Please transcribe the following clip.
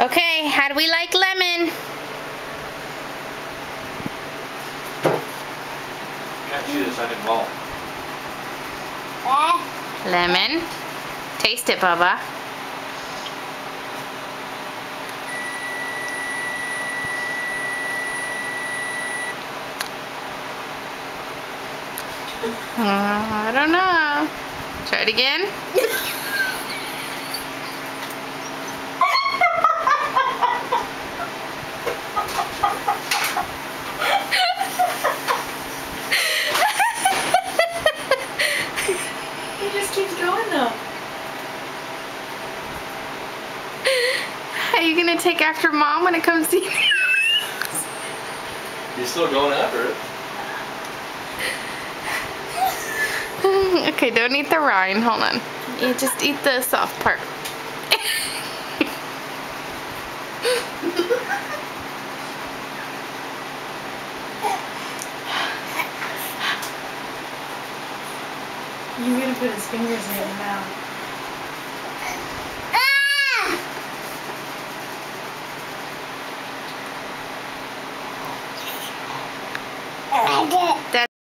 Okay, how do we like lemon? Can't see the second wall. Lemon. Taste it, Bubba. I don't know. Try it again. He just keeps going though. Are you gonna take after Mom when it comes to you? He's still going after it. Okay, don't eat the rind. Hold on. You just eat the soft part. He's gonna put his fingers in your mouth.